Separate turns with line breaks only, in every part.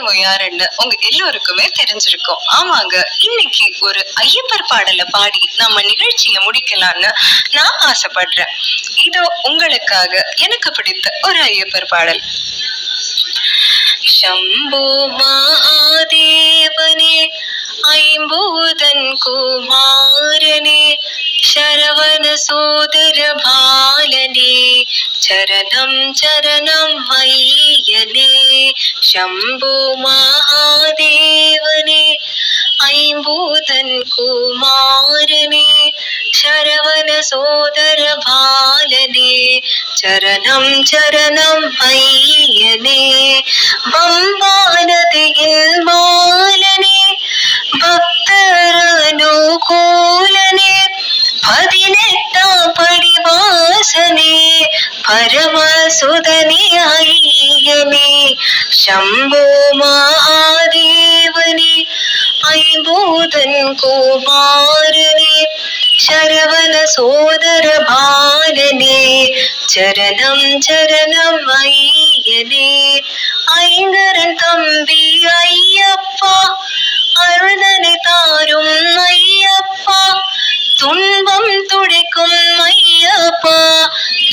இவன் யாருன்னு உங்க எல்லோருக்குமே தெரிஞ்சிருக்கும். ஆமாங்க, இன்னைக்கு ஒரு ஐயப்பர் பாடலை பாடி நம்ம நிகழ்ச்சியை முடிக்கலாம்னு நான் ஆசைப்படுறேன். இதோ உங்களுக்காக எனக்கு பிடித்த ஒரு ஐயப்பர் பாடல். शंभो महादेवने ऐम्बोधन कुमारने शरवण सोदर बालने चरणं चरणं मय्यने शंभो महादेवने ऐम्बोधन कुमारने शरवण सोदर बालने चरणं चरणं मय्यने बम्बानदिயில் மாலனே பக்தரனுகூலனே 18ஆம் படிவாசனே பரமசுதனே ஐயனே शंभो महादेवने ऐम्बोधन कुमारने शरवण सोदर बालने चरणं चरणं ஐயனே ஐங்கரன் தம்பி ஐயப்பா அருள்தனை தாரும் ஐயப்பா துன்பம் துடைக்கும் ஐயப்பா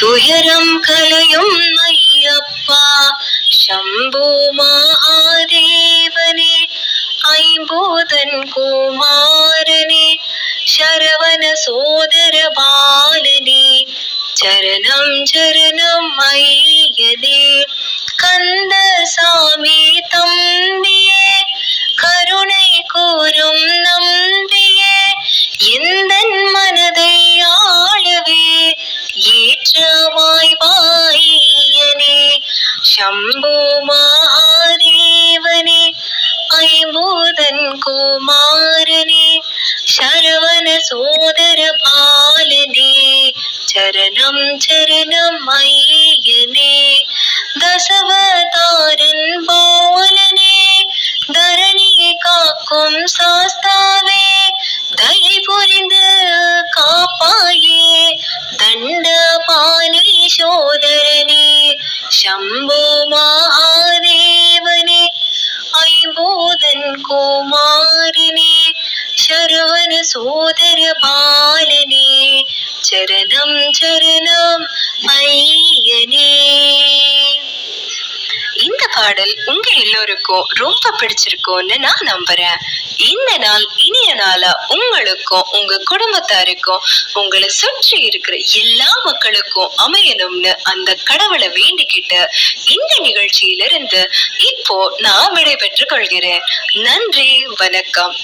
துயரம் கலையும் ஐயப்பா शंभो महादेवने ऐम्बोधन कुमारने शरवण सोदर बालने चरणं चरणं ஐயனே கந்தசாமி தம்பியே கருணை கூறும் நம்பியே எந்தன் மனதை ஆளவே ஏற்றமாய் வாயனே शंभो महादेवने ऐम्बोधन कुमारने शरवण सोदर बालने चरणं चरणं ஐயனே தசவதாரன் பாலனே தரணியை காக்கும் சாஸ்தாவே தயை புரிந்து காப்பாயே தண்டபாணி சோதரனே शंभो महादेवने ऐम्बोधन कुमारने शरवण सोदर बालने चरणं चरणं ஐயனே. இந்த பாடல் உங்க எல்லோருக்கும் ரொம்ப பிடிச்சிருக்கும்னு நான் நம்புறேன். இந்த நாள் இனிய நாளா உங்களுக்கும் உங்க குடும்பத்தாருக்கும் உங்களை சுற்றி இருக்கிற எல்லா மக்களுக்கும் அமையணும்னு அந்த கடவுளை வேண்டிக்கிட்டு இந்த நிகழ்ச்சியிலிருந்து இப்போ நான் விடைபெற்றுக் கொள்கிறேன். நன்றி, வணக்கம்.